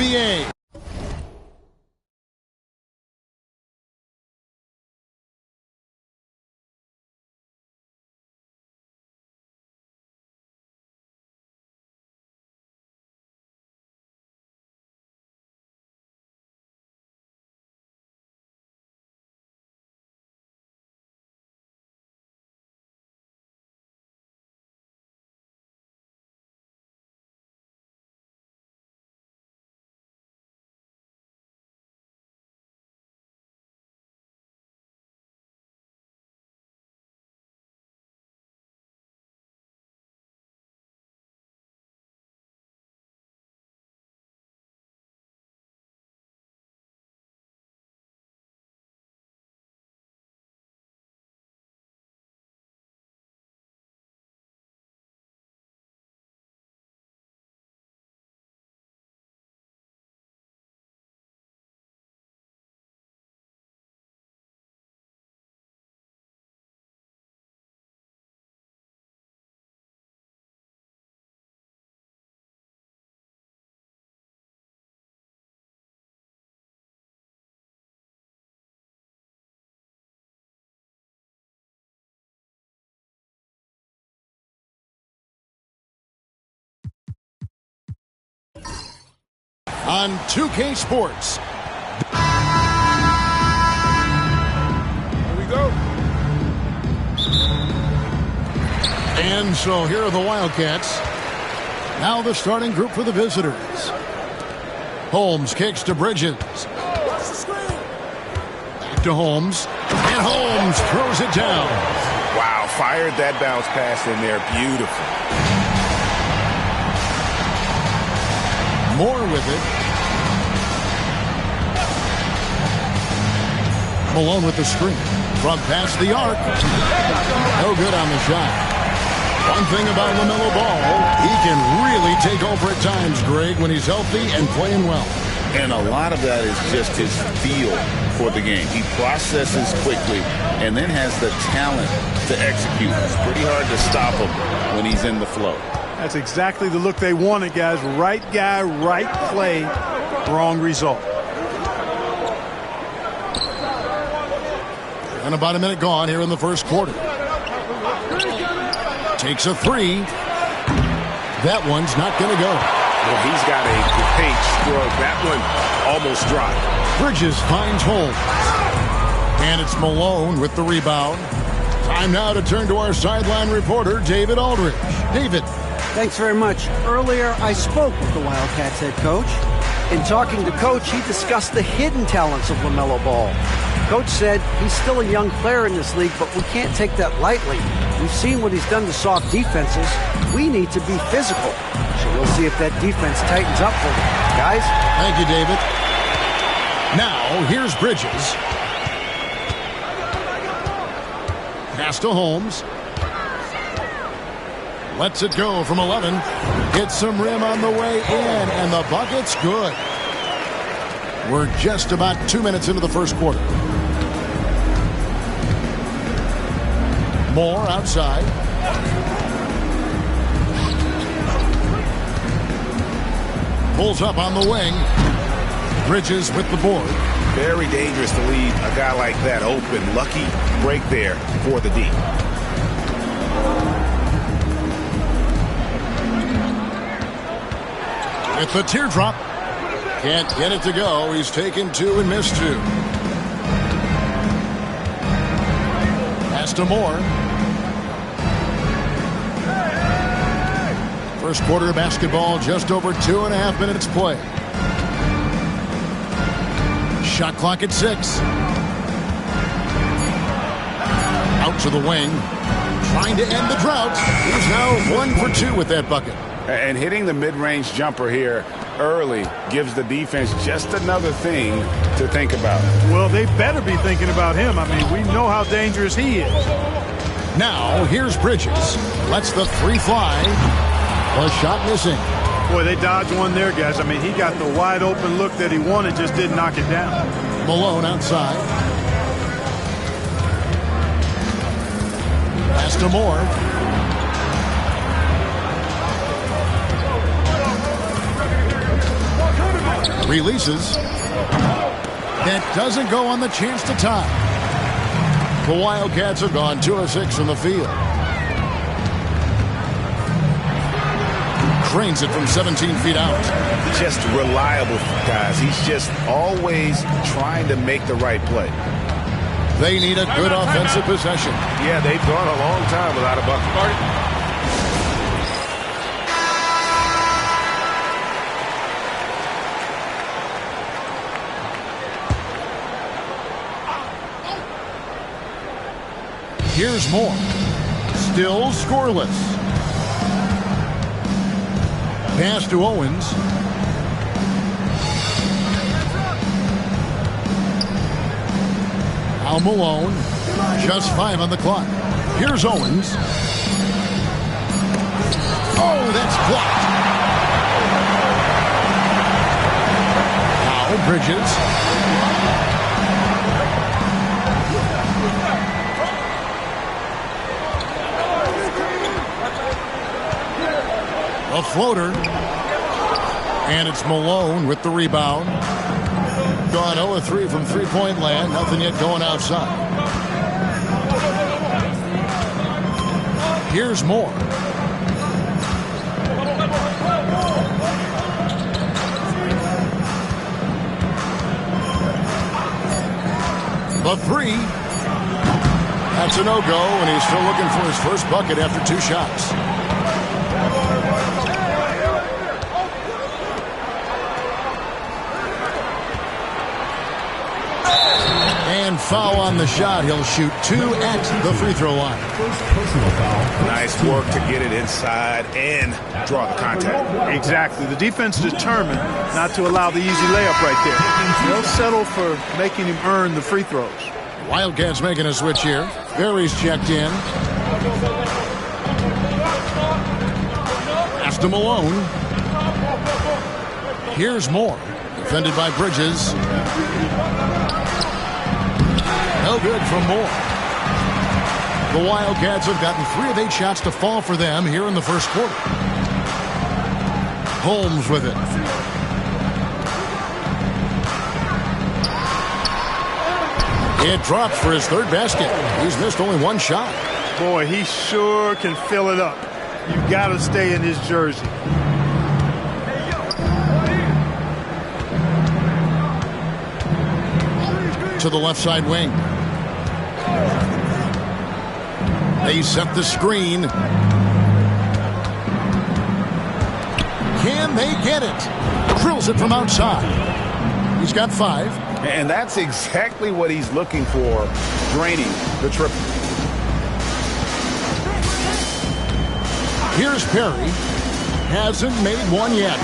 NBA. On 2K Sports. Here we go. And so here are the Wildcats. Now the starting group for the visitors. Holmes kicks to Bridges. Back to Holmes. And Holmes throws it down. Wow, fired that bounce pass in there. Beautiful. Moore with it. Malone with the screen. From past the arc. No good on the shot. One thing about LaMelo Ball, he can really take over at times, Greg, when he's healthy and playing well. And a lot of that is just his feel for the game. He processes quickly and then has the talent to execute. It's pretty hard to stop him when he's in the flow. That's exactly the look they wanted, guys. Right guy, right play, wrong result. And about a minute gone here in the first quarter. Takes a three. That one's not going to go. Well, he's got a great stroke. That one almost dropped. Bridges finds Holmes. And it's Malone with the rebound. Time now to turn to our sideline reporter, David Aldridge. David. Thanks very much. Earlier, I spoke with the Wildcats head coach. In talking to Coach, he discussed the hidden talents of LaMelo Ball. Coach said he's still a young player in this league, but we can't take that lightly. We've seen what he's done to soft defenses. We need to be physical. So we'll see if that defense tightens up for them. Guys? Thank you, David. Now, here's Bridges. Pass to Holmes. Lets it go from 11. Gets some rim on the way in, and the bucket's good. We're just about 2 minutes into the first quarter. Moore outside. Pulls up on the wing. Bridges with the board. Very dangerous to leave a guy like that open. Lucky break there for the D. With the teardrop. Can't get it to go. He's taken two and missed two. Pass to Moore. First quarter of basketball, just over 2.5 minutes play. Shot clock at 6. Out to the wing. Trying to end the drought. He's now 1 for 2 with that bucket. And hitting the mid-range jumper here early gives the defense just another thing to think about. Well, they better be thinking about him. I mean, we know how dangerous he is. Now, here's Bridges. Lets the three fly. A shot missing. Boy, they dodged one there, guys. I mean, he got the wide open look that he wanted, just didn't knock it down. Malone outside. Pass to Moore. Releases. That doesn't go on the chance to tie. The Wildcats have gone 2 of 6 from the field. Drains it from 17 feet out. Just reliable, guys. He's just always trying to make the right play. They need a good offensive possession. Yeah, they've gone a long time without a bucket. Here's more. Still scoreless. Pass to Owens. Al Malone. Just 5 on the clock. Here's Owens. Oh, that's blocked. Now Bridges. A floater. And it's Malone with the rebound. Gone 0 of 3 from three-point land. Nothing yet going outside. Here's more. The 3. That's a no-go, and he's still looking for his first bucket after 2 shots. And foul on the shot. He'll shoot 2 at the free throw line. First personal foul. Nice work to get it inside and draw the contact. Exactly. The defense determined not to allow the easy layup right there. They'll settle for making him earn the free throws. Wildcats making a switch here. Berry's checked in. Pass to Malone. Here's more. Defended by Bridges. No good from Moore. The Wildcats have gotten 3 of 8 shots to fall for them here in the first quarter. Holmes with it. It drops for his 3rd basket. He's missed only 1 shot. Boy, he sure can fill it up. You've got to stay in his jersey. To the left side wing. They set the screen. Can they get it? Drills it from outside. He's got 5. And that's exactly what he's looking for, draining the triple. Here's Perry. Hasn't made one yet.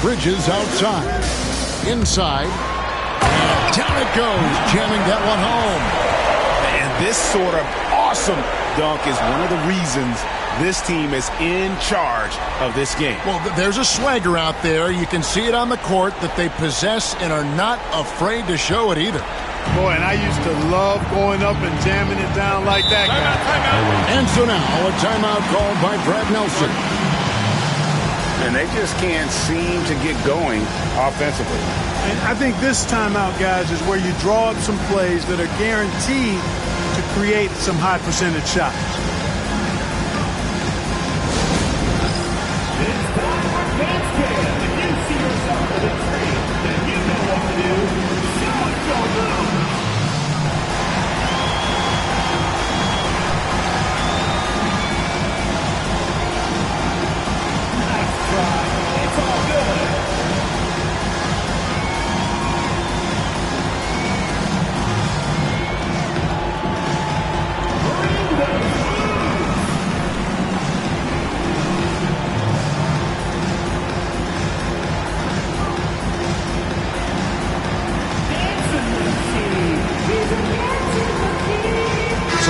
Bridges outside. Inside. And down it goes. Jamming that one home. And this sort of awesome dunk is one of the reasons this team is in charge of this game. Well, there's a swagger out there. You can see it on the court that they possess and are not afraid to show it either. Boy, and I used to love going up and jamming it down like that guy. And so now a timeout called by Brad Nelson. And they just can't seem to get going offensively. And I think this timeout, guys, is where you draw up some plays that are guaranteed to create some high percentage shots.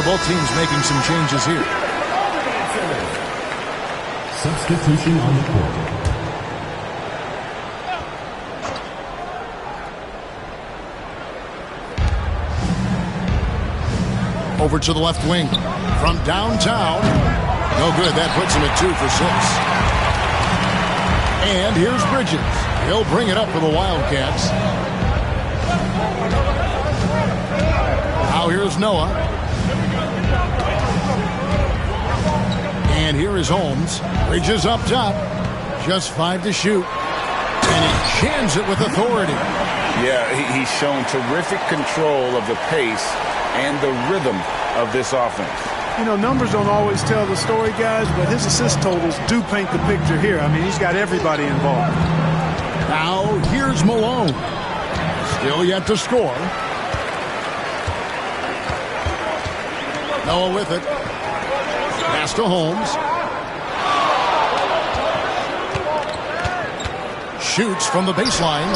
Both teams making some changes here. Substitution on the court. Over to the left wing. From downtown. No good. That puts him at 2 for 6. And here's Bridges. He'll bring it up for the Wildcats. Now here's Noah. And here is Holmes. Bridges up top. Just 5 to shoot. And he jams it with authority. Yeah, he's shown terrific control of the pace and the rhythm of this offense. You know, numbers don't always tell the story, guys, but his assist totals do paint the picture here. I mean, he's got everybody involved. Now, here's Malone. Still yet to score. Noah with it. Pass to Holmes. Shoots from the baseline.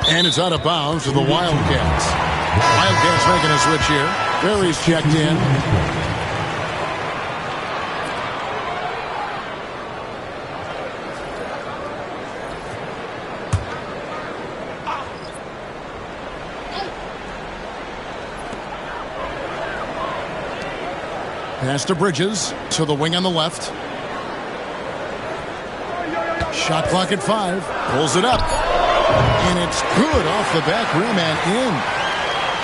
And it's out of bounds to the Wildcats. Wildcats making a switch here. Barry's checked in. Pass to Bridges, to the wing on the left. Shot clock at 5. Pulls it up. And it's good off the back rim and in.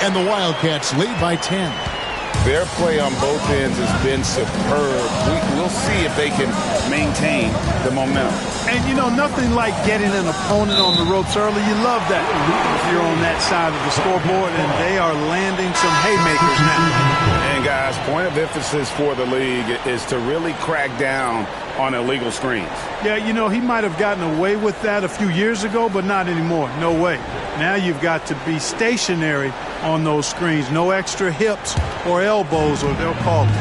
And the Wildcats lead by 10. Their play on both ends has been superb. We'll see if they can maintain the momentum. And, you know, nothing like getting an opponent on the ropes early. You love that if you're on that side of the scoreboard, and they are landing some haymakers now. And, guys, point of emphasis for the league is to really crack down on illegal screens. Yeah, you know, he might have gotten away with that a few years ago, but not anymore. No way. Now you've got to be stationary on those screens. No extra hips or elbows, or they'll call it.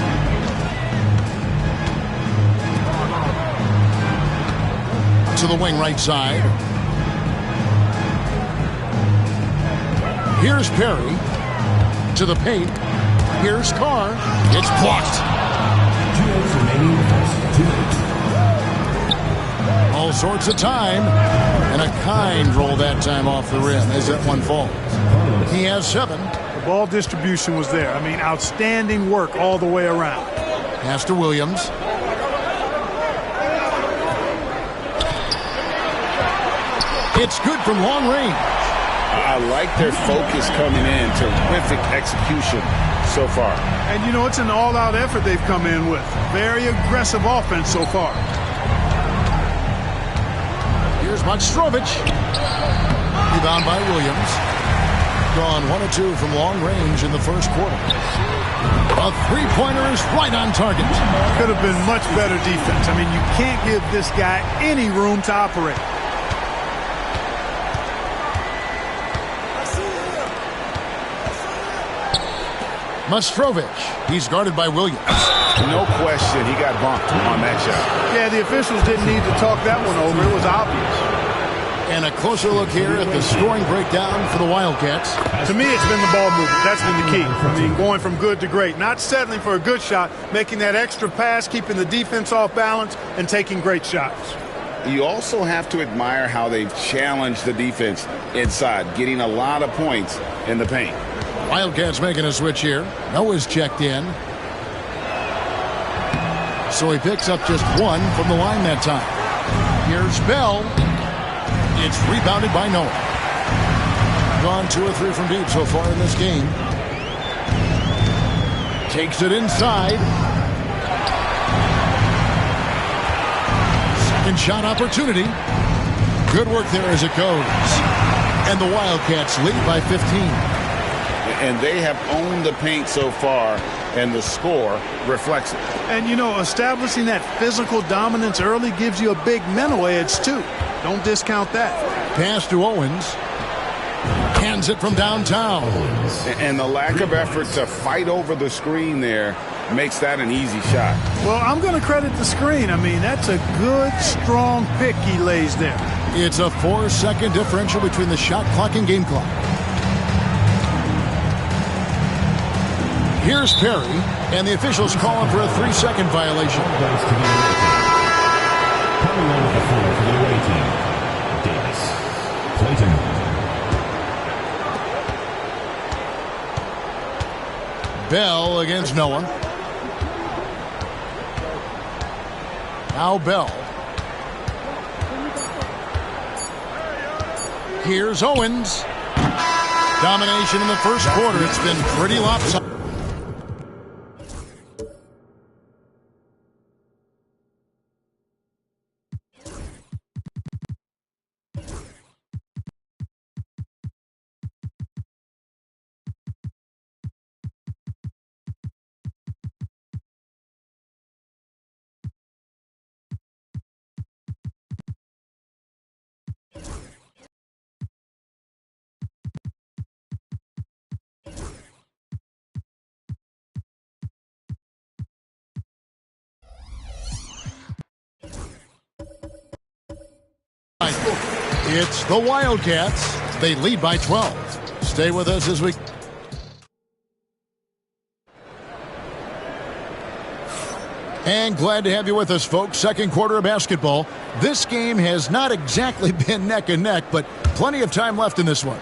To the wing right side. Here's Perry. To the paint. Here's Carr. It's blocked. 2 minutes remaining. 2 minutes. All sorts of time. And a kind roll that time off the rim as that one falls. He has 7. The ball distribution was there. I mean, outstanding work all the way around. Pass to Williams. It's good from long range. I like their focus coming in. Terrific execution so far. And, you know, it's an all-out effort they've come in with. Very aggressive offense so far. Here's Makstrovic. Rebound by Williams. Gone 1 of 2 from long range in the first quarter. A three-pointer is right on target. Could have been much better defense. I mean, you can't give this guy any room to operate. Makstrovic. He's guarded by Williams. No question, he got bumped on that shot. Yeah, the officials didn't need to talk that one over. It was obvious. And a closer look here at the scoring breakdown for the Wildcats. To me, it's been the ball movement. That's been the key. I mean, going from good to great. Not settling for a good shot, making that extra pass, keeping the defense off balance, and taking great shots. You also have to admire how they've challenged the defense inside, getting a lot of points in the paint. Wildcats making a switch here. Noah's checked in. So he picks up just 1 from the line that time. Here's Bell. It's rebounded by Noah. Gone 2 or 3 from deep so far in this game. Takes it inside. Second shot opportunity. Good work there as it goes. And the Wildcats lead by 15. And they have owned the paint so far, and the score reflects it. And, you know, establishing that physical dominance early gives you a big mental edge, too. Don't discount that. Pass to Owens. Hands it from downtown. And the lack of effort to fight over the screen there makes that an easy shot. Well, I'm going to credit the screen. I mean, that's a good, strong pick he lays there. It's a 4-second differential between the shot clock and game clock. Here's Perry, and the officials calling for a 3-second violation. Coming on the floor for the away team, Davis. Clayton. Bell against Noah. Now Bell. Here's Owens. Domination in the first quarter. It's been pretty lopsided. It's the Wildcats. They lead by 12. Stay with us as we... And glad to have you with us, folks. Second quarter of basketball. This game has not exactly been neck and neck, but plenty of time left in this one.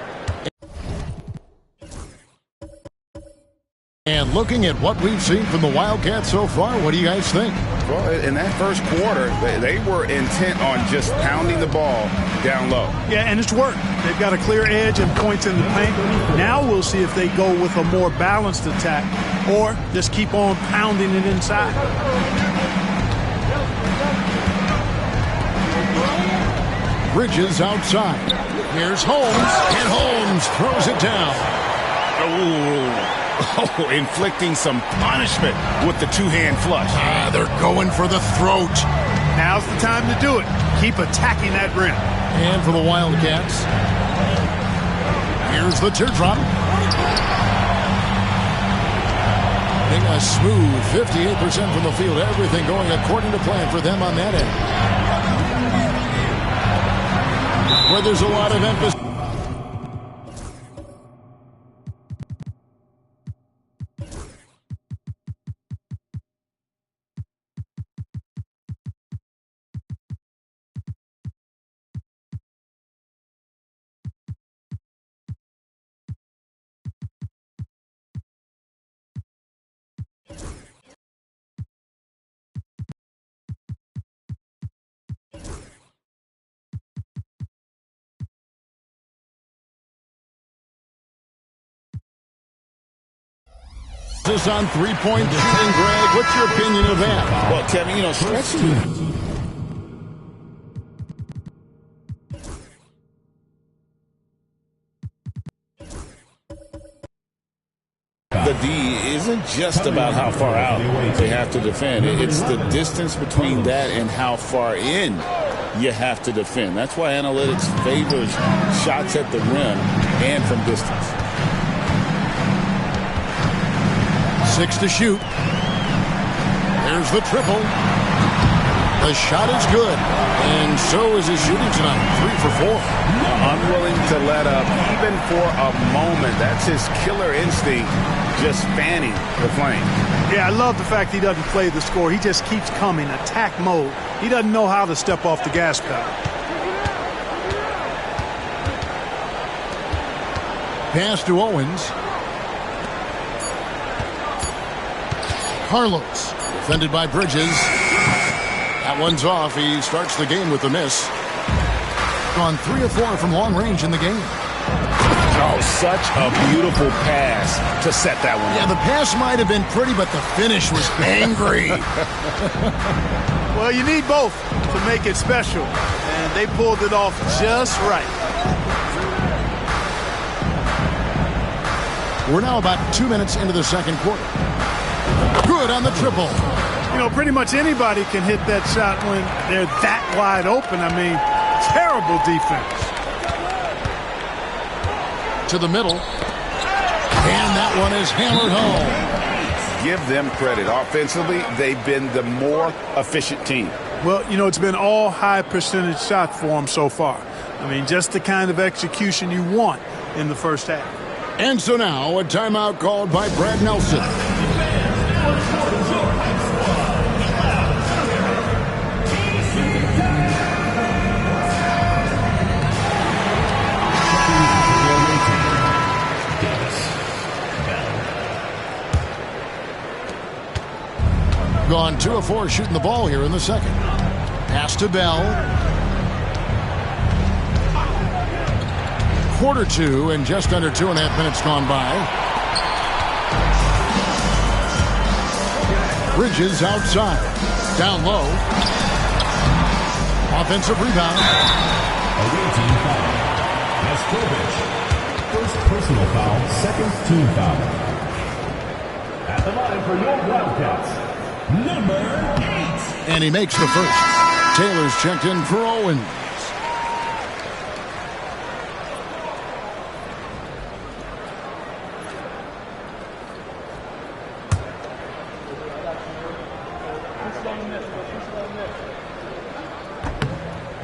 And looking at what we've seen from the Wildcats so far, what do you guys think? Well, in that first quarter, they were intent on just pounding the ball down low. Yeah, and it's worked. They've got a clear edge and points in the paint. Now we'll see if they go with a more balanced attack or just keep on pounding it inside. Bridges outside. Here's Holmes, and Holmes throws it down. Oh, inflicting some punishment with the two-hand flush. They're going for the throat. Now's the time to do it. Keep attacking that rim. And for the Wildcats, here's the teardrop. Getting a smooth 58% from the field. Everything going according to plan for them on that end. Where there's a lot of emphasis. This on three-point shooting, Greg. What's your opinion of that? Well, Kevin, stretching. The D isn't just about how far out they have to defend. It's the distance between that and how far in you have to defend. That's why analytics favors shots at the rim and from distance. 6 to shoot. There's the triple. The shot is good, and so is his shooting tonight. 3 for 4. Unwilling to let up, even for a moment. That's his killer instinct, just fanning the flame. Yeah, I love the fact he doesn't play the score. He just keeps coming, attack mode. He doesn't know how to step off the gas pedal. Pass to Owens. Carlos, defended by Bridges. That one's off. He starts the game with a miss. Gone 3 of 4 from long range in the game. Oh, such a beautiful pass to set that one. Yeah, the pass might have been pretty, but the finish was angry. Well, you need both to make it special, and they pulled it off just right. We're now about 2 minutes into the second quarter. Good on the triple. Pretty much anybody can hit that shot when they're that wide open. I mean, terrible defense. To the middle. And that one is hammered home. Give them credit. Offensively, they've been the more efficient team. Well, it's been all high percentage shots for them so far. I mean, just the kind of execution you want in the first half. And so now a timeout called by Brad Nelson. Gone 2 of 4 shooting the ball here in the second. Pass to Bell. 1:45 and just under 2.5 minutes gone by. Bridges outside. Down low. Offensive rebound. Away team foul. Nastrovich. First personal foul, second team foul. At the line for your Wildcats, number 8. And he makes the first. Taylor's checked in for Owens.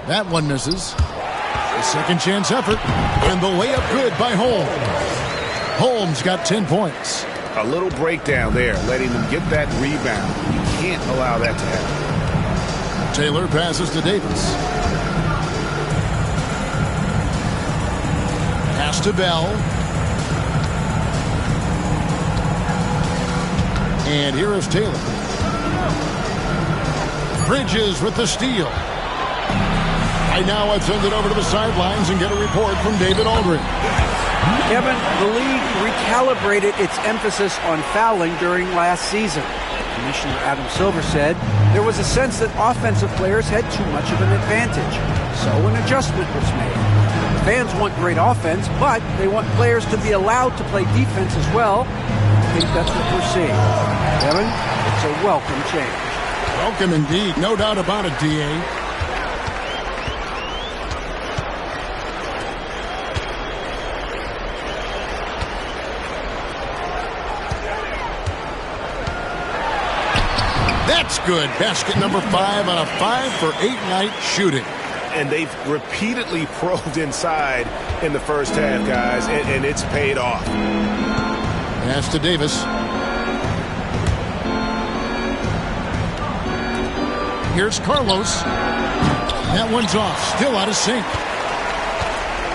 That one misses. A second chance effort. And the layup good by Holmes. Holmes got 10 points. A little breakdown there, letting them get that rebound. You can't allow that to happen. Taylor passes to Davis. Pass to Bell. And here is Taylor. Bridges with the steal. Right now, I've sent it over to the sidelines and get a report from David Aldridge. Kevin, the league recalibrated its emphasis on fouling during last season. Commissioner Adam Silver said there was a sense that offensive players had too much of an advantage. So an adjustment was made. Fans want great offense, but they want players to be allowed to play defense as well. I think that's what we're seeing. Kevin, it's a welcome change. Welcome indeed. No doubt about it, D.A. That's good. Basket number 5 on a 5-for-8 night shooting. And they've repeatedly probed inside in the first half, guys, and it's paid off. Pass to Davis. Here's Carlos. That one's off. Still out of sync.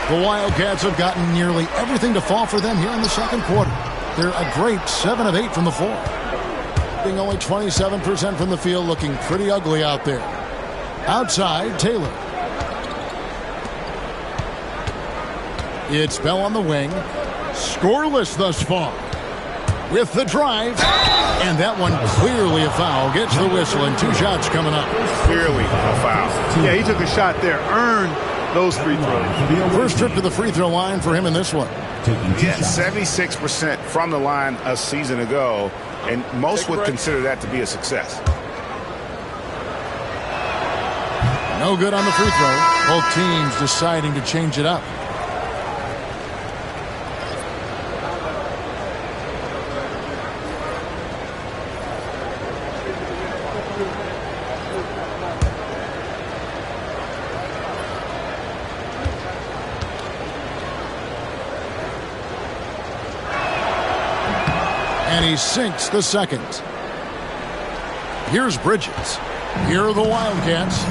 The Wildcats have gotten nearly everything to fall for them here in the second quarter. They're a great 7 of 8 from the floor. Only 27% from the field, looking pretty ugly out there. Outside, Taylor. It's Bell on the wing. Scoreless thus far. With the drive. And that one clearly a foul. Gets the whistle and 2 shots coming up. Clearly a foul. Yeah, he took a shot there. Earned those free throws. First trip to the free throw line for him in this one. Yeah, 76% from the line a season ago. And most would consider that to be a success. No good on the free throw. Both teams deciding to change it up. And he sinks the second. Here's Bridges. Here are the Wildcats.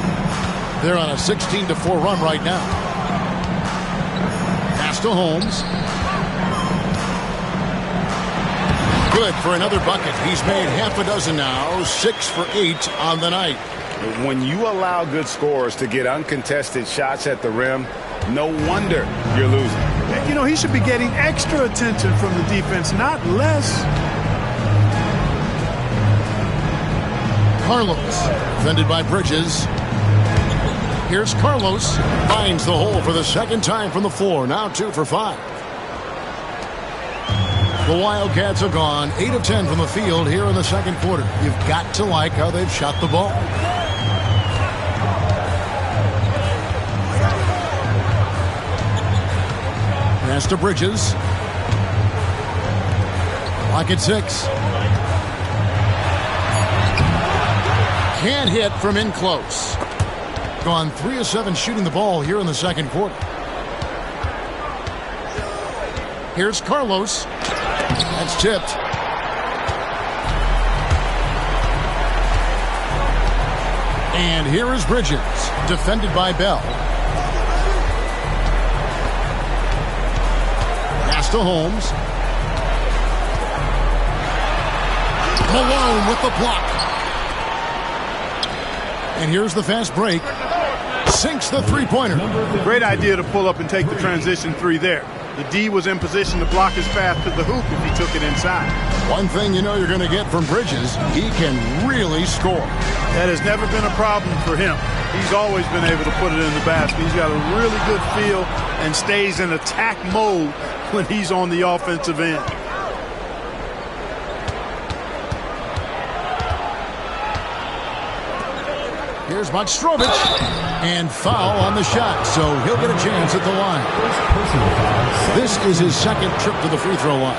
They're on a 16-4 run right now. Pass to Holmes. Good for another bucket. He's made half a dozen now. 6 for 8 on the night. When you allow good scorers to get uncontested shots at the rim, no wonder you're losing. You know, he should be getting extra attention from the defense, not less. Carlos, defended by Bridges. Here's Carlos. Finds the hole for the second time from the floor. Now 2 for 5. The Wildcats have gone 8 of 10 from the field here in the second quarter. You've got to like how they've shot the ball. Pass to Bridges. Clock at 6. Can't hit from in close. Gone 3 of 7 shooting the ball here in the second quarter. Here's Carlos. That's tipped. And here is Bridges, defended by Bell. Pass to Holmes. Malone with the block. And here's the fast break. Sinks the three-pointer. Great idea to pull up and take the transition three there. The D was in position to block his path to the hoop if he took it inside. One thing you know you're going to get from Bridges, he can really score. That has never been a problem for him. He's always been able to put it in the basket. He's got a really good feel and stays in attack mode when he's on the offensive end. Here's Motstrovic, and foul on the shot, so he'll get a chance at the line. This is his second trip to the free throw line.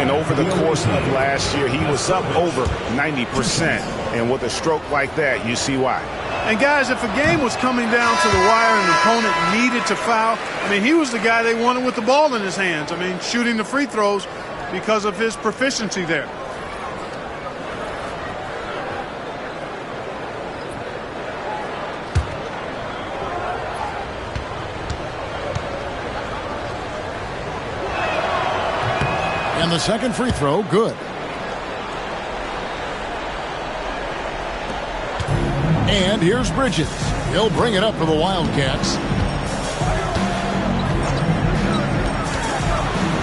And over the course of last year, he was up over 90%. And with a stroke like that, you see why. And guys, if a game was coming down to the wire and the opponent needed to foul, I mean, he was the guy they wanted with the ball in his hands. I mean, shooting the free throws because of his proficiency there. And the second free throw, good. And here's Bridges. He'll bring it up for the Wildcats.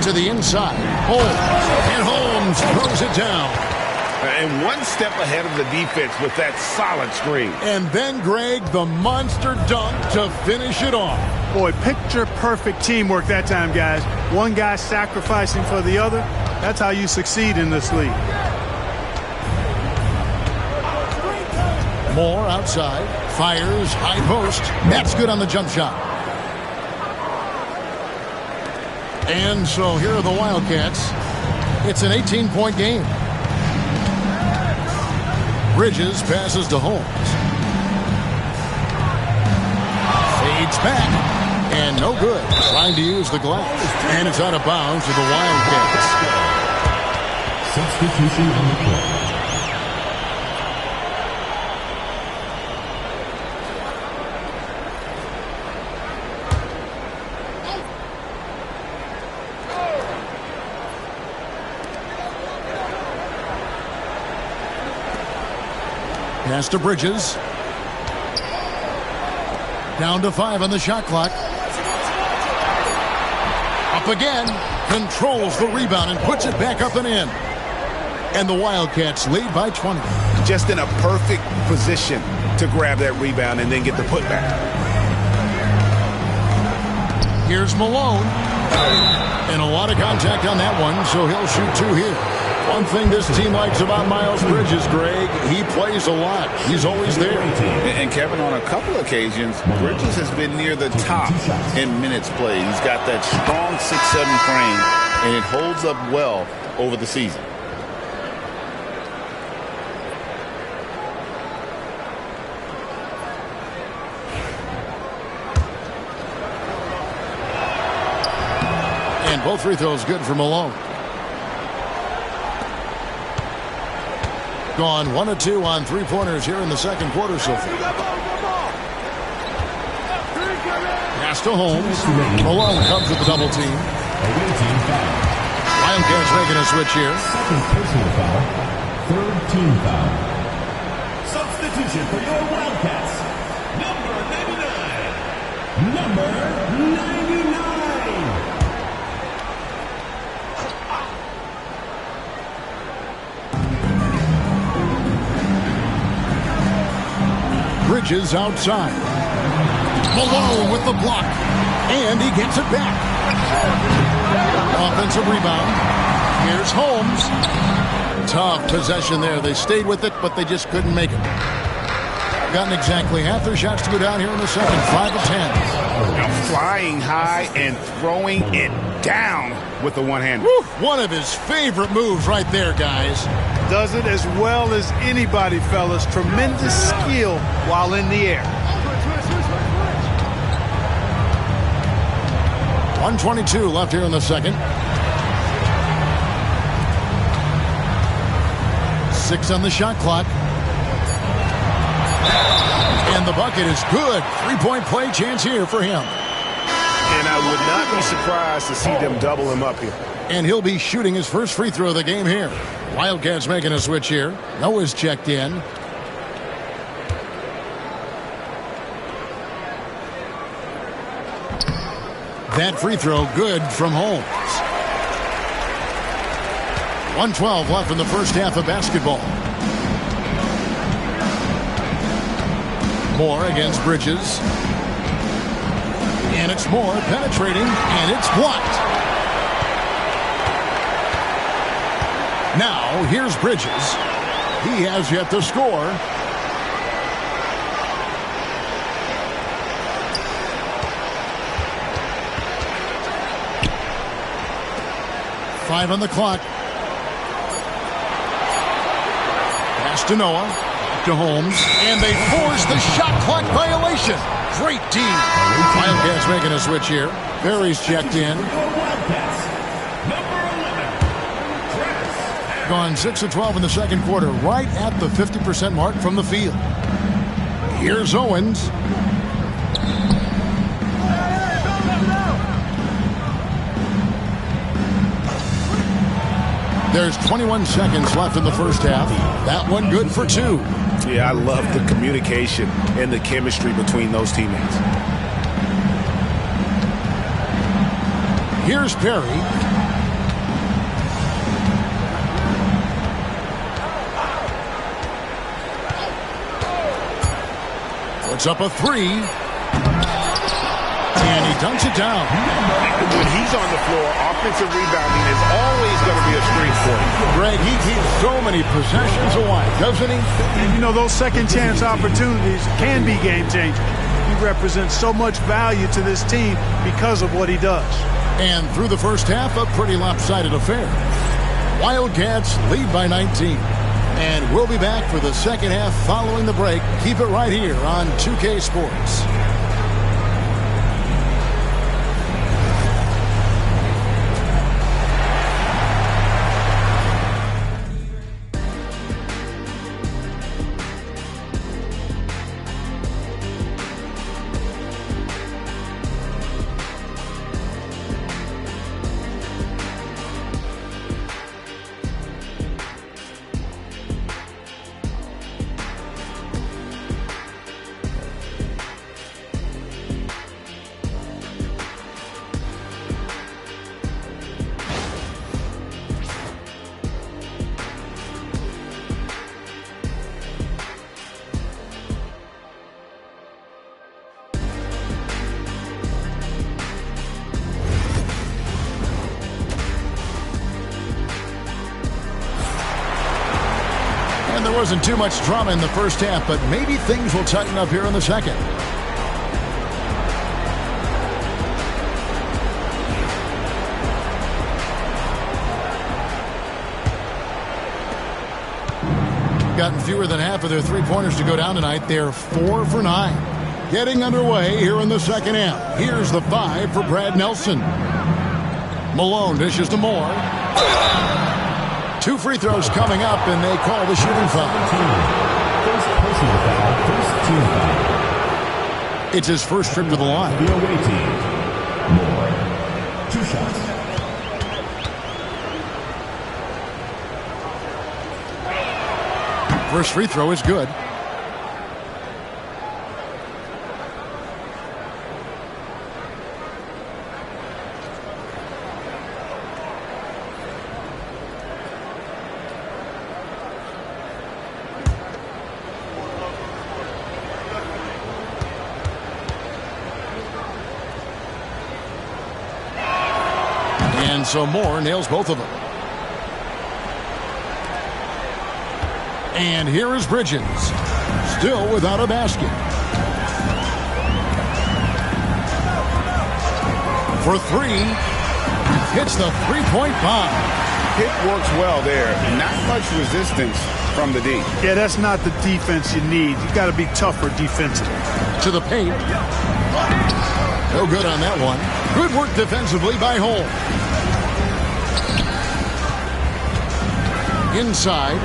To the inside. Holmes. And Holmes throws it down. And one step ahead of the defense with that solid screen. And then, Greg, the monster dunk to finish it off. Boy, picture-perfect teamwork that time, guys. One guy sacrificing for the other. That's how you succeed in this league. Moore outside. Fires. High post. That's good on the jump shot. And so here are the Wildcats. It's an 18-point game. Bridges passes to Holmes. Fades back. And no good. Trying to use the glass. And it's out of bounds to the Wildcats. Substitution on the court. Pass to Bridges. Down to 5 on the shot clock. Up again. Controls the rebound and puts it back up and in. And the Wildcats lead by 20. Just in a perfect position to grab that rebound and then get the putback. Here's Malone. And a lot of contact on that one, so he'll shoot 2 here. One thing this team likes about Miles Bridges, Greg, he plays a lot. He's always there. And Kevin, on a couple occasions, Bridges has been near the top in minutes played. He's got that strong 6'7" frame, and it holds up well over the season. And both free throws good for Malone. Gone 1 of 2 on three-pointers here in the second quarter so far. Pass to Holmes. Malone comes with the double team. Wildcats making a switch here. Second personal foul. Third team foul. Substitution for your Wildcats. Number 99. Number 99. Bridges outside. Malone with the block. And he gets it back. Offensive rebound. Here's Holmes. Tough possession there. They stayed with it, but they just couldn't make it. Gotten exactly half their shots to go down here in the second. 5 of 10. Now flying high and throwing it down with the one-hander. One of his favorite moves right there, guys. Does it as well as anybody, fellas. Tremendous skill while in the air. 1:22 left here in the second. 6 on the shot clock. And the bucket is good. 3-point play chance here for him. And I would not be surprised to see them double him up here. And he'll be shooting his first free throw of the game here. Wildcats making a switch here. Noah's checked in. That free throw good from Holmes. 1:12 left in the first half of basketball. Moore against Bridges. And it's Moore penetrating, and it's blocked. Now, here's Bridges. He has yet to score. Five on the clock. Pass to Noah. To Holmes. And they force the shot clock violation. Great D. Wildcats making a switch here. Berry's checked in. Gone 6 of 12 in the second quarter, right at the 50% mark from the field. Here's Owens. There's 21 seconds left in the first half. That one good for 2. Yeah, I love the communication and the chemistry between those teammates. Here's Perry. Puts up a 3. And he dunks it down. When he's on the floor, offensive rebounding is always going to be a strength for him. Greg, he keeps so many possessions away, doesn't he? You know, those second chance opportunities can be game changers. He represents so much value to this team because of what he does. And through the first half, a pretty lopsided affair. Wildcats lead by 19. And we'll be back for the second half following the break. Keep it right here on 2K Sports. And there wasn't too much drama in the first half, but maybe things will tighten up here in the second. Gotten fewer than half of their three-pointers to go down tonight. They're 4 for 9. Getting underway here in the second half. Here's the 5 for Brad Nelson. Malone dishes to Moore. 2 free throws coming up, and they call the shooting foul. First personal foul, first team foul. It's his first trip to the line. The away team. Moore. 2 shots. First free throw is good. And so Moore nails both of them. And here is Bridges, still without a basket. For 3, hits the three-point bomb. Hit works well there. Not much resistance from the D. Yeah, that's not the defense you need. You got to be tougher defensively. To the paint. No good on that one. Good work defensively by Holmes. Inside.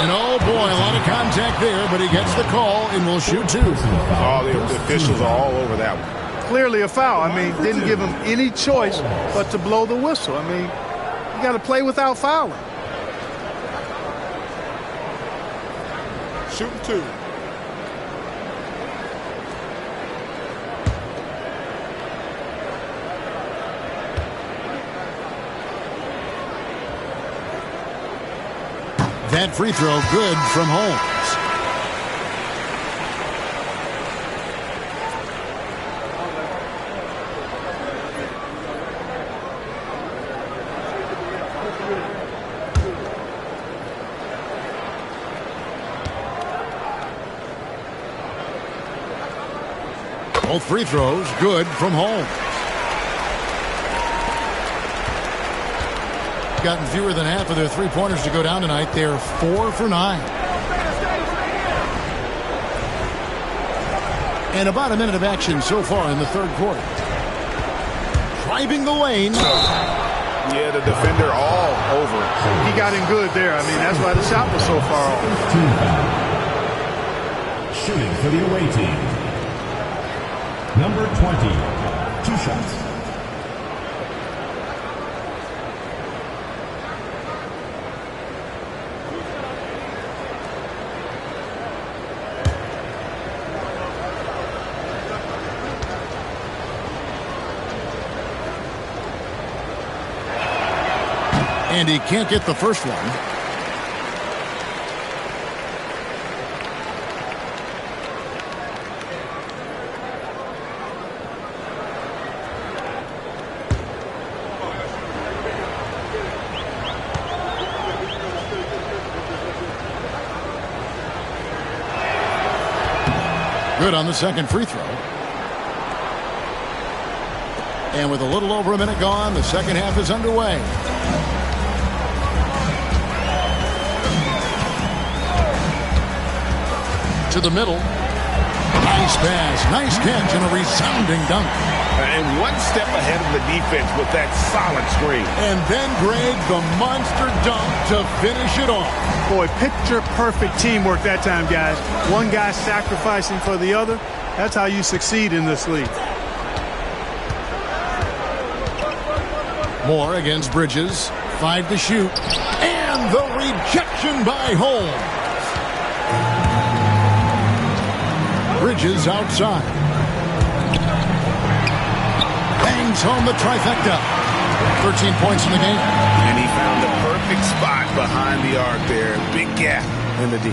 And oh boy, a lot of contact there, but he gets the call and will shoot 2. All the officials are all over that one. Clearly a foul. I mean, didn't give him any choice but to blow the whistle. I mean, you got to play without fouling. Shooting 2. That free throw good from Holmes. Both free throws good from Holmes. Gotten fewer than half of their three-pointers to go down tonight. They're 4 for 9. And about a minute of action so far in the third quarter. Driving the lane. Yeah, the defender all over. He got in good there. I mean, that's why the shot was so far off. Shooting for the away team. Number 20, 2 shots. And he can't get the first one. Good on the second free throw. And with a little over a minute gone, the second half is underway. To the middle. Nice pass, nice catch, and a resounding dunk. And one step ahead of the defense with that solid screen. And then, Greg, the monster dunk to finish it off. Boy, picture-perfect teamwork that time, guys. One guy sacrificing for the other. That's how you succeed in this league. Moore against Bridges. 5 to shoot. And the rejection by Holmes. Bridges outside. Bangs home the trifecta. 13 points in the game. And he found the perfect spot behind the arc there. Big gap in the D.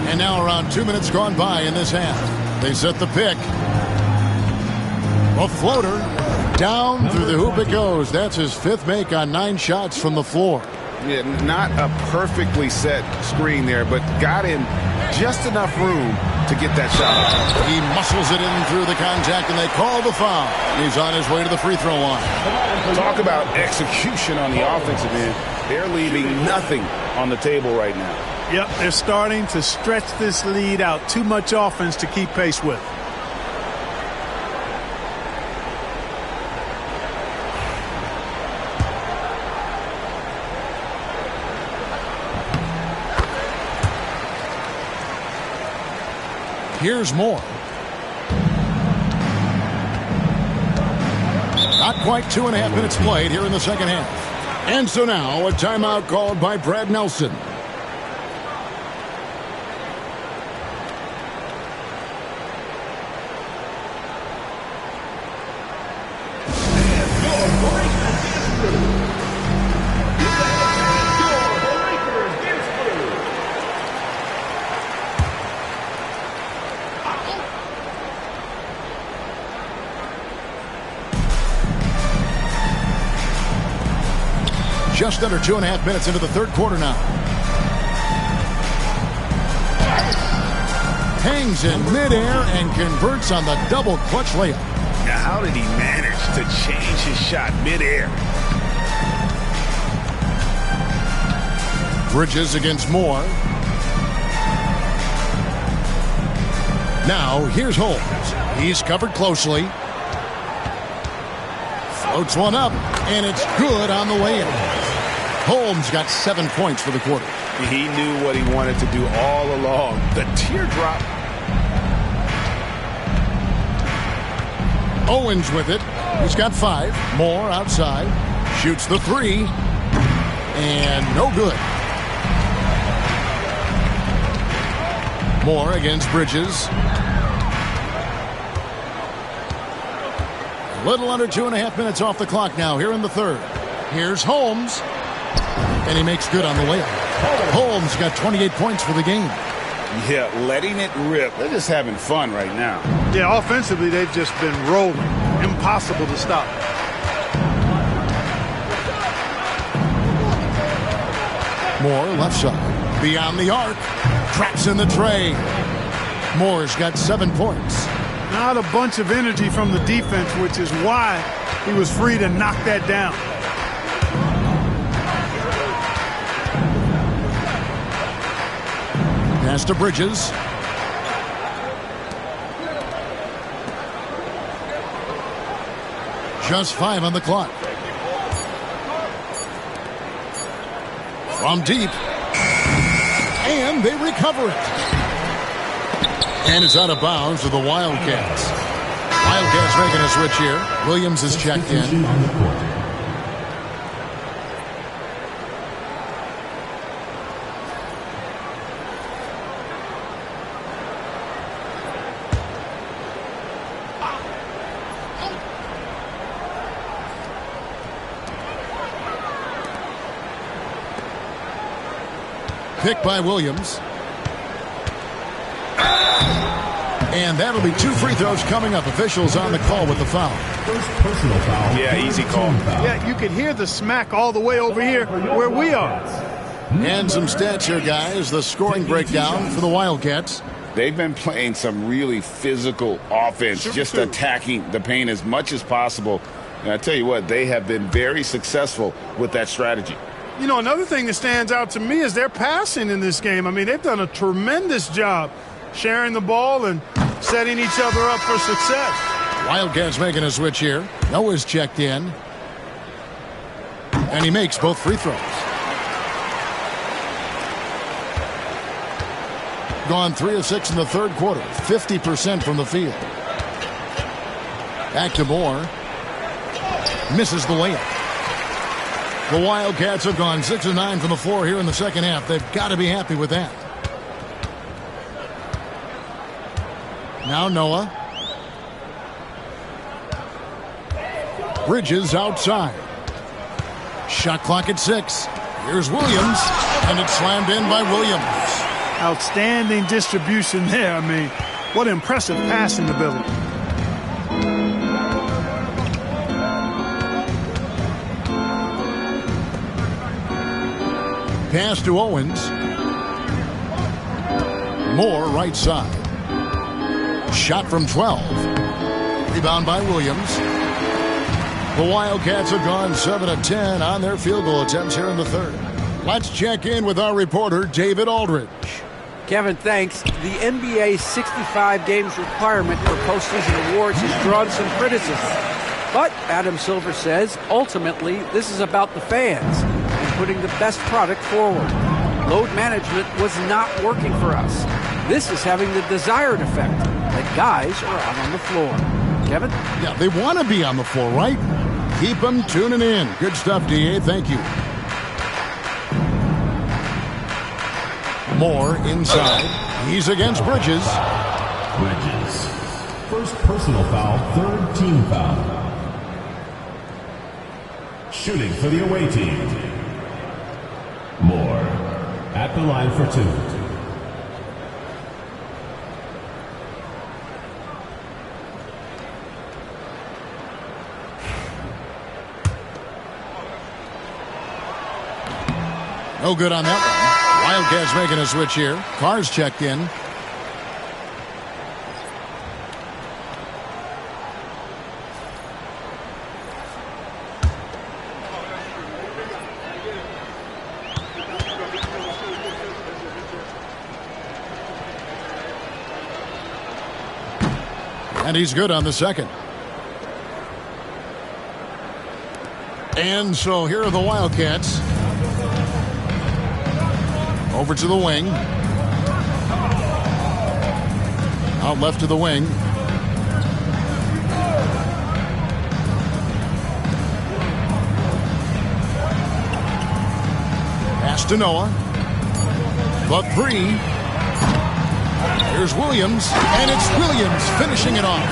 And now around 2 minutes gone by in this half. They set the pick. A floater. Down through the hoop it goes. That's his 5th make on 9 shots from the floor. Yeah, not a perfectly set screen there, but got in just enough room to get that shot. He muscles it in through the contact, and they call the foul. He's on his way to the free throw line. Talk about execution on the offensive end. They're leaving nothing on the table right now. Yep, they're starting to stretch this lead out. Too much offense to keep pace with. Here's Moore. Not quite 2.5 minutes played here in the second half. And so now a timeout called by Brad Nelson. Just under 2.5 minutes into the third quarter now. Hangs in midair and converts on the double clutch layup. Now, how did he manage to change his shot midair? Bridges against Moore. Now, here's Holmes. He's covered closely. Floats one up, and it's good on the way in. Holmes got 7 points for the quarter. He knew what he wanted to do all along. The teardrop. Owens with it. He's got 5. Moore outside. Shoots the 3. And no good. Moore against Bridges. A little under 2.5 minutes off the clock now here in the third. Here's Holmes. And he makes good on the layup. Holmes got 28 points for the game. Yeah, letting it rip. They're just having fun right now. Yeah, offensively, they've just been rolling. Impossible to stop. Moore left side. Beyond the arc. Traps in the tray. Moore's got 7 points. Not a bunch of energy from the defense, which is why he was free to knock that down. Pass to Bridges. Just 5 on the clock. From deep. And they recover it. And it's out of bounds to the Wildcats. Wildcats making a switch here. Williams is checked in. Picked by Williams. And that'll be 2 free throws coming up. Officials on the call with the foul. First personal foul. Yeah, easy call. Yeah, you can hear the smack all the way over here where we are. And some stats here, guys. The scoring breakdown for the Wildcats. They've been playing some really physical offense, just attacking the paint as much as possible. And I tell you what, they have been very successful with that strategy. You know, another thing that stands out to me is their passing in this game. I mean, they've done a tremendous job sharing the ball and setting each other up for success. Wildcats making a switch here. Noah's checked in. And he makes both free throws. Gone 3 of 6 in the third quarter. 50% from the field. Back to Moore. Misses the layup. The Wildcats have gone 6 of 9 from the floor here in the second half. They've got to be happy with that. Now Noah. Bridges outside. Shot clock at 6. Here's Williams. And it's slammed in by Williams. Outstanding distribution there. I mean, what impressive passing ability. Pass to Owens. Moore right side. Shot from 12. Rebound by Williams. The Wildcats have gone 7 of 10 on their field goal attempts here in the third. Let's check in with our reporter, David Aldridge. Kevin, thanks. The NBA 65 games requirement for postseason awards has drawn some criticism. But Adam Silver says, ultimately, this is about the fans and putting the best product forward. Load management was not working for us. This is having the desired effect, that guys are out on the floor. Kevin? Yeah, they want to be on the floor, right? Keep them tuning in. Good stuff, D.A. Thank you. Moore inside. He's against Bridges. Bridges. First personal foul, third team foul. Shooting for the away team. Moore at the line for 2. No good on that one. Wildcats making a switch here. Carr's checked in. And he's good on the second. And so here are the Wildcats. Over to the wing. Out left to the wing. Pass to Noah. The 3. Here's Williams, and it's Williams finishing it off.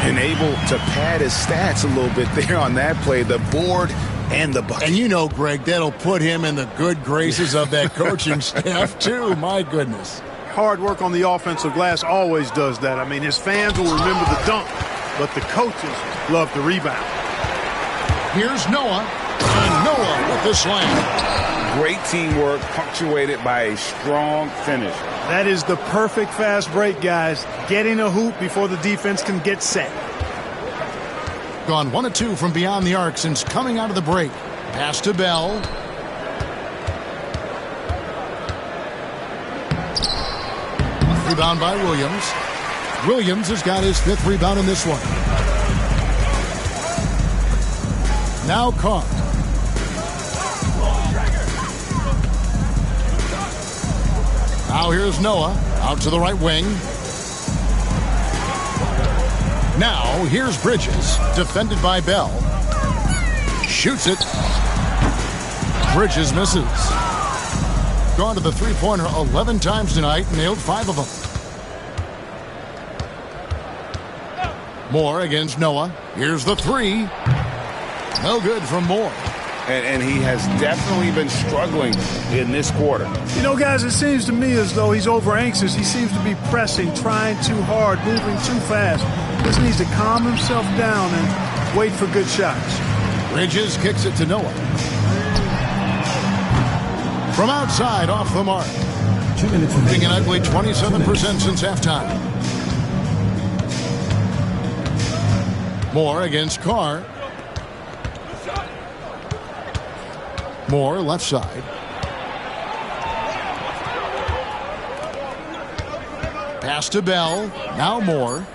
And able to pad his stats a little bit there on that play. The board and the bucket. And you know, Greg, that'll put him in the good graces of that coaching staff, too. My goodness. Hard work on the offensive glass always does that. I mean, his fans will remember the dunk, but the coaches love the rebound. Here's Noah, and Noah with the slam. Great teamwork punctuated by a strong finish. That is the perfect fast break, guys. Getting a hoop before the defense can get set. Gone 1 of 2 from beyond the arc since coming out of the break. Pass to Bell. Rebound by Williams. Williams has got his 5th rebound in this one. Now Carr. Now here's Noah out to the right wing. Now here's Bridges, defended by Bell. Shoots it. Bridges misses. Gone to the three-pointer 11 times tonight, nailed 5 of them. Moore against Noah. Here's the 3. No good from Moore. And he has definitely been struggling in this quarter. You know, guys, it seems to me as though he's over anxious. He seems to be pressing, trying too hard, moving too fast. Just needs to calm himself down and wait for good shots. Bridges kicks it to Noah. From outside, off the mark. 2 minutes. Being an ugly 27% since halftime. Moore against Carr. Moore left side. Pass to Bell. Now Moore.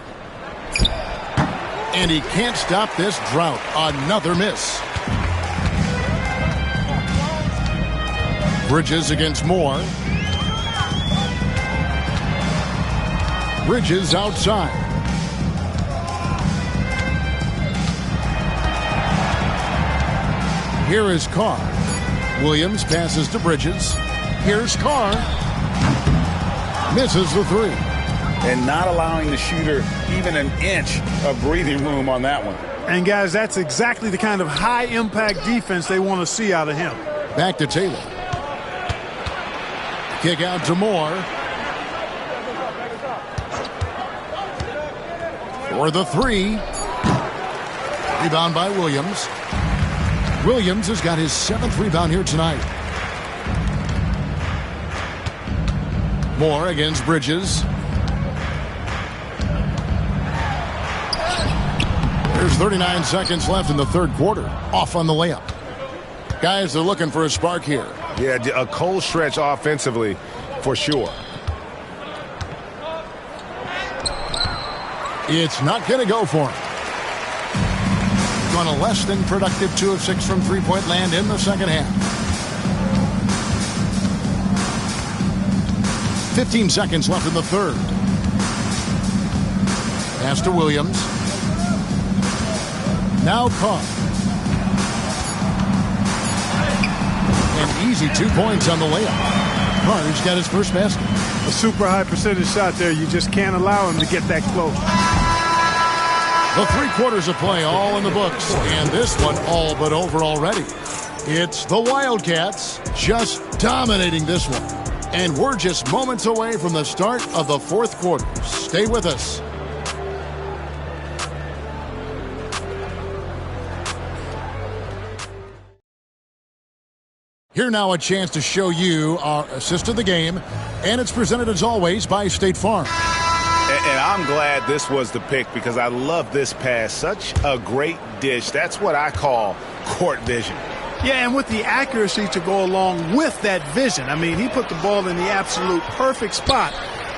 And he can't stop this drought. Another miss. Bridges against Moore. Bridges outside. Here is Carr. Williams passes to Bridges. Here's Carr. Misses the 3. And not allowing the shooter even an inch of breathing room on that one. And, guys, that's exactly the kind of high-impact defense they want to see out of him. Back to Taylor. Kick out to Moore. For the 3. Rebound by Williams. Williams has got his 7th rebound here tonight. Moore against Bridges. There's 39 seconds left in the third quarter. Off on the layup. Guys, they're looking for a spark here. Yeah, a cold stretch offensively for sure. It's not going to go for him. On a less than productive 2 of 6 from three-point land in the second half. 15 seconds left in the third. Pass to Williams. Now Carr. An easy 2 points on the layup. Carr's got his first basket. A super high percentage shot there. You just can't allow him to get that close. The 3 quarters of play all in the books, and this one all but over already. It's the Wildcats just dominating this one. And we're just moments away from the start of the fourth quarter. Stay with us. Here now a chance to show you our assist of the game, and it's presented as always by State Farm. And I'm glad this was the pick because I love this pass. Such a great dish. That's what I call court vision. Yeah, and with the accuracy to go along with that vision. I mean, he put the ball in the absolute perfect spot.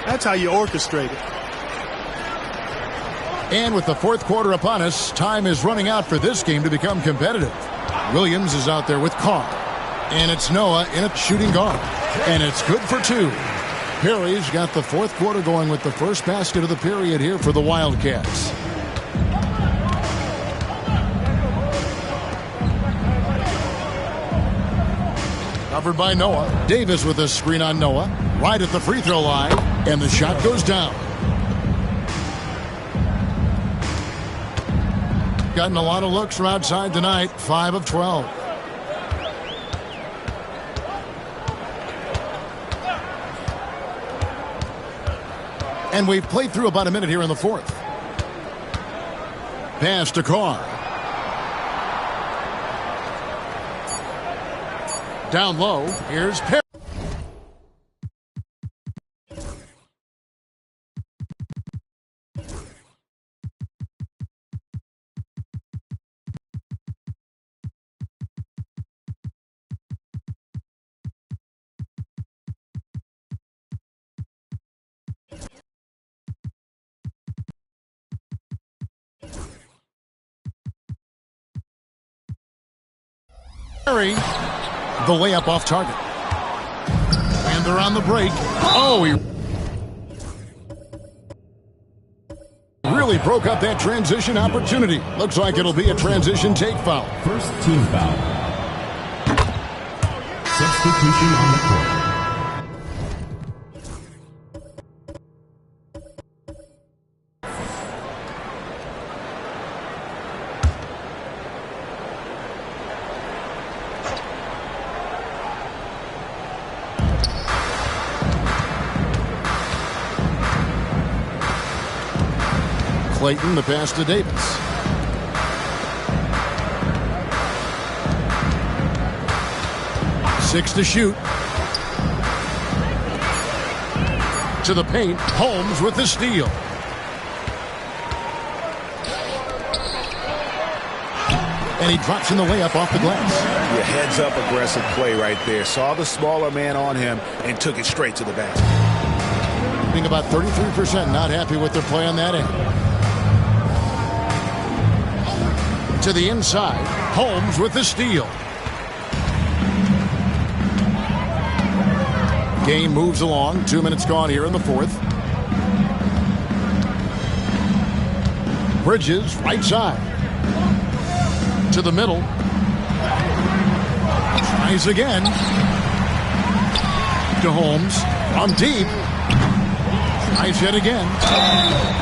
That's how you orchestrate it. And with the fourth quarter upon us, time is running out for this game to become competitive. Williams is out there with Carr. And it's Noah in a shooting guard. And it's good for 2. Perry's got the fourth quarter going with the first basket of the period here for the Wildcats. Covered by Noah. Davis with a screen on Noah. Right at the free throw line. And the shot goes down. Gotten a lot of looks from outside tonight. 5 of 12. And we've played through about a minute here in the fourth. Pass to Carr. Down low, here's Perry. The layup off target. And they're on the break. Oh, he really broke up that transition opportunity. Looks like it'll be a transition take foul. First team foul. Substitution on the court. Clayton, the pass to Davis. Six to shoot. To the paint. Holmes with the steal. And he drops in the layup off the glass. Your heads-up aggressive play right there. Saw the smaller man on him and took it straight to the basket. Being about 33%, not happy with their play on that end. To the inside, Holmes with the steal. Game moves along. 2 minutes gone here in the fourth. Bridges, right side. To the middle. Tries again. To Holmes. From deep. Tries yet again.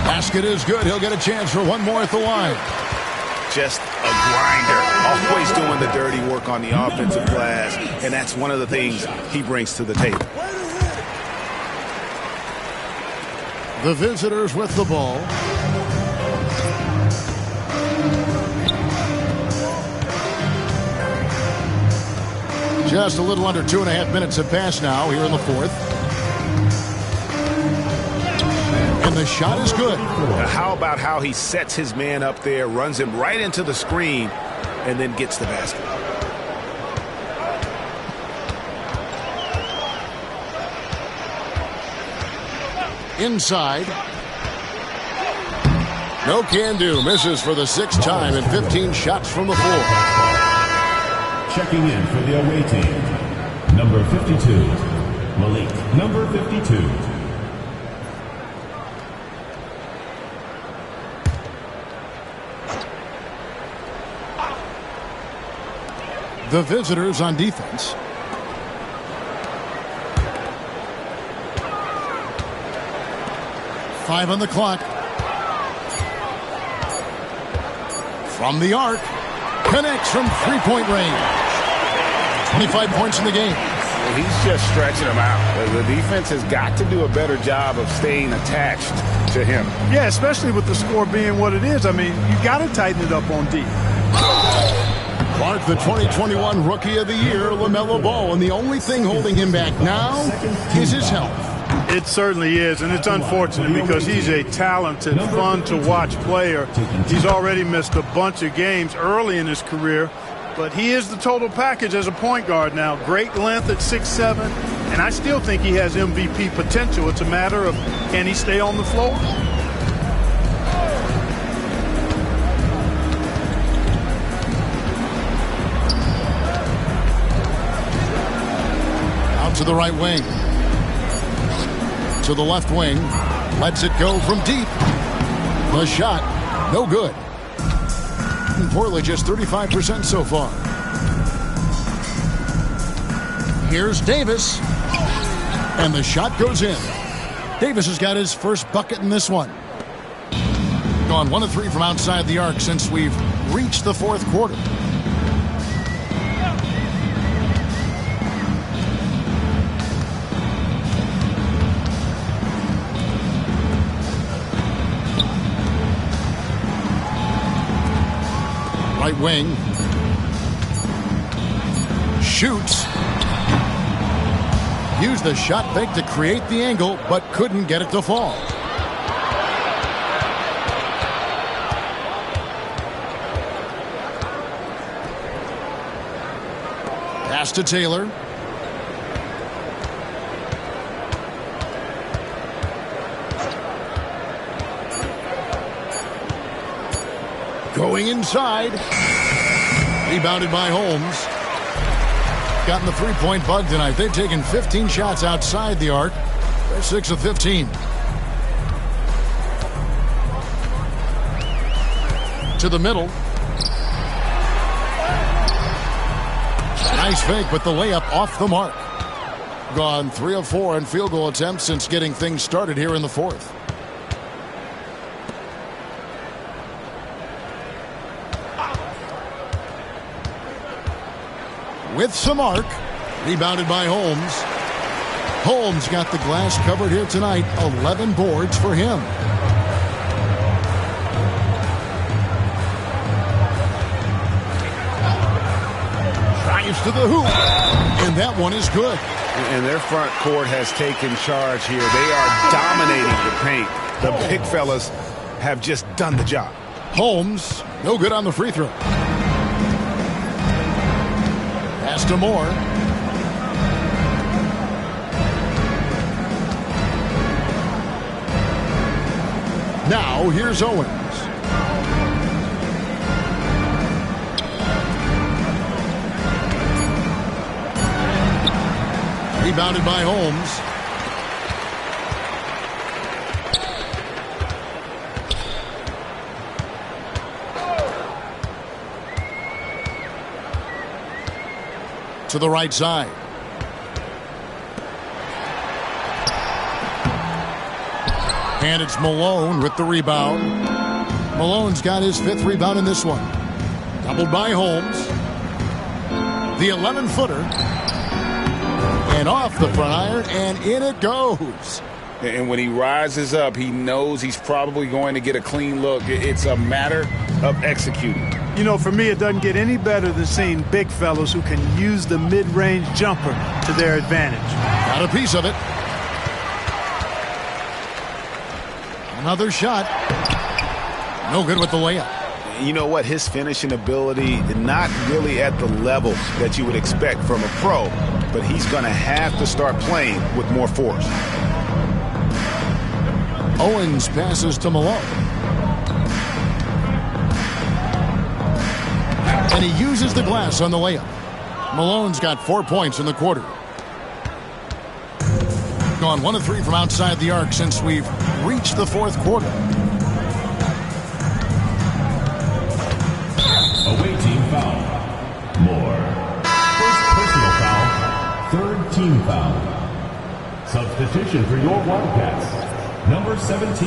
Basket is good. He'll get a chance for one more at the line. Just a grinder, always doing the dirty work on the offensive glass, and that's one of the things he brings to the table. The visitors with the ball. Just a little under 2.5 minutes have passed now here in the fourth. And the shot is good. Now, how about how he sets his man up there, runs him right into the screen, and then gets the basket. Inside. No can do. Misses for the sixth time and 15 shots from the floor. Checking in for the away team. Number 52, Malik. Number 52. The visitors on defense. Five on the clock. From the arc. Connects from three-point range. 25 points in the game. Well, he's just stretching them out. The defense has got to do a better job of staying attached to him. Yeah, especially with the score being what it is. I mean, you got to tighten it up on D. Clark, the 2021 Rookie of the Year, LaMelo Ball, and the only thing holding him back now is his health. It certainly is, and it's unfortunate because he's a talented, fun-to-watch player. He's already missed a bunch of games early in his career, but he is the total package as a point guard now. Great length at 6'7", and I still think he has MVP potential. It's a matter of, can he stay on the floor? To the right wing. To the left wing. Lets it go from deep. The shot, no good. And Portland just 35% so far. Here's Davis. And the shot goes in. Davis has got his first bucket in this one. Gone 1 of 3 from outside the arc since we've reached the fourth quarter. wing. Shoots. Used the shot fake to create the angle, but couldn't get it to fall. Pass to Taylor. Going inside. Rebounded by Holmes. Gotten the three-point bug tonight. They've taken 15 shots outside the arc. They're 6 of 15. To the middle. Nice fake, but the layup off the mark. Gone 3 of 4 in field goal attempts since getting things started here in the fourth. With some arc. Rebounded by Holmes. Holmes got the glass covered here tonight. 11 boards for him. Drives to the hoop. And that one is good. And their front court has taken charge here. They are dominating the paint. The big fellas have just done the job. Holmes, no good on the free throw. Pass to Moore. Now here's Owens. Rebounded by Holmes. To the right side. And it's Malone with the rebound. Malone's got his 5th rebound in this one. Doubled by Holmes. The 11-footer. And off the front iron, and in it goes. And when he rises up, he knows he's probably going to get a clean look. It's a matter of executing. You know, for me, it doesn't get any better than seeing big fellas who can use the mid-range jumper to their advantage. Got a piece of it. Another shot. No good with the layup. You know what? His finishing ability, not really at the level that you would expect from a pro, but he's going to have to start playing with more force. Owens passes to Malone. And he uses the glass on the layup. Malone's got 4 points in the quarter. Gone 1 of 3 from outside the arc since we've reached the fourth quarter. Away team foul. Moore. First personal foul. Third team foul. Substitution for your Wildcats. Number 17,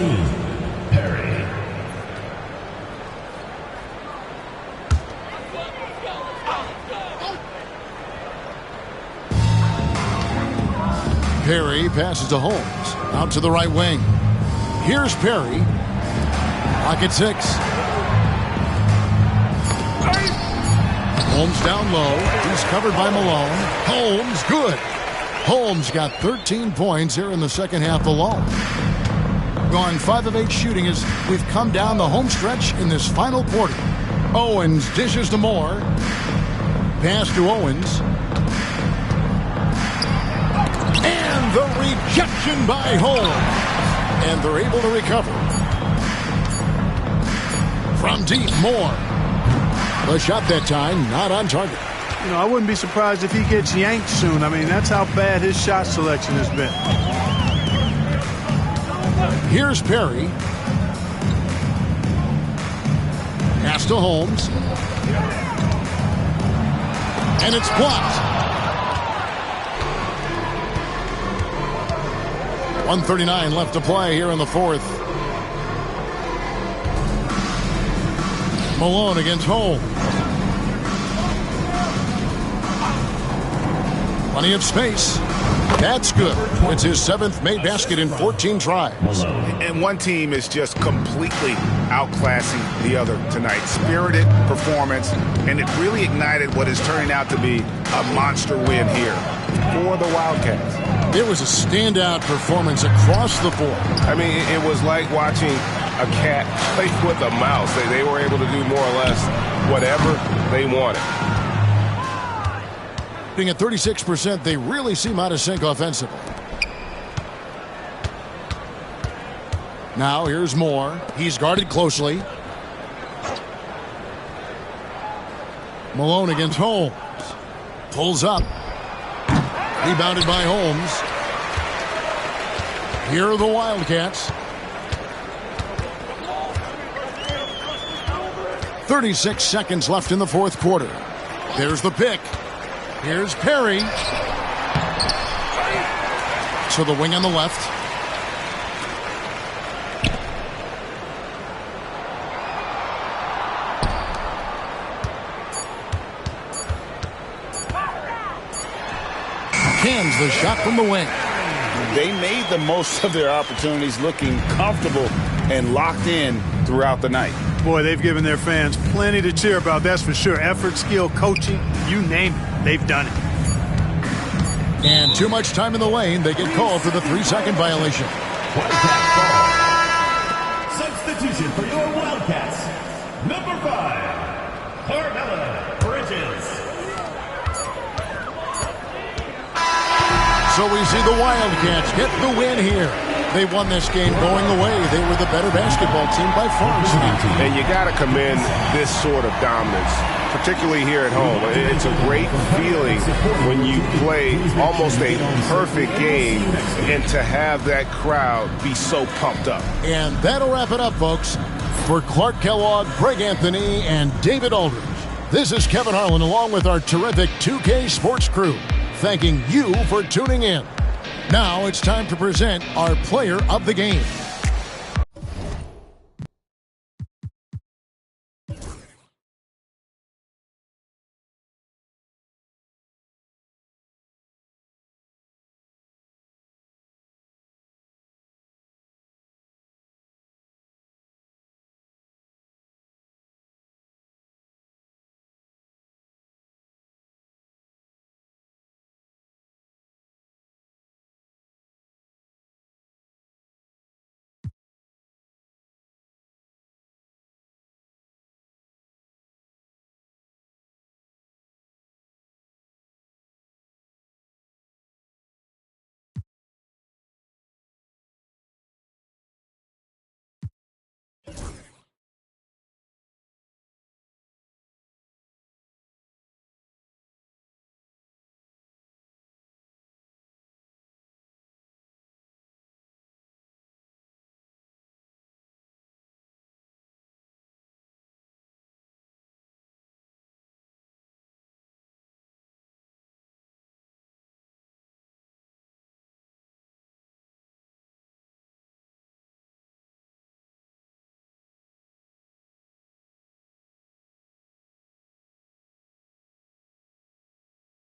Perry. Perry passes to Holmes. Out to the right wing. Here's Perry. Pocket 6. Holmes down low. He's covered by Malone. Holmes, good. Holmes got 13 points here in the second half alone. Gone 5 of 8 shooting as we've come down the home stretch in this final quarter. Owens dishes to Moore. Pass to Owens. And the rejection by Holmes. And they're able to recover. From deep, Moore. The shot that time, not on target. You know, I wouldn't be surprised if he gets yanked soon. I mean, that's how bad his shot selection has been. Here's Perry. Pass to Holmes. And it's blocked. 1:39 left to play here in the fourth. Malone against Holmes. Plenty of space. That's good. It's his 7th made basket in 14 tries. And one team is just completely outclassing the other tonight. Spirited performance, and it really ignited what is turning out to be a monster win here for the Wildcats. It was a standout performance across the board. I mean, it was like watching a cat play with a mouse. They were able to do more or less whatever they wanted. Being at 36%, they really seem out of sync offensively. Now here's Moore. He's guarded closely. Malone against Holmes. Pulls up. Rebounded by Holmes. Here are the Wildcats. 36 seconds left in the fourth quarter. There's the pick. Here's Perry. So the wing on the left. Cans the shot from the wing. They made the most of their opportunities, looking comfortable and locked in throughout the night. Boy, they've given their fans plenty to cheer about, that's for sure. Effort, skill, coaching, you name it, they've done it. And too much time in the lane. They get called for the 3-second violation. Wildcat ball. Substitution for your Wildcats. Number 5, Carmella Bridges. So we see the Wildcats get the win here. They won this game going away. They were the better basketball team by far. And you got to commend this sort of dominance, particularly here at home. It's a great feeling when you play almost a perfect game and to have that crowd be so pumped up. And that'll wrap it up, folks. For Clark Kellogg, Greg Anthony, and David Aldridge, this is Kevin Harlan along with our terrific 2K Sports crew, thanking you for tuning in. Now it's time to present our player of the game.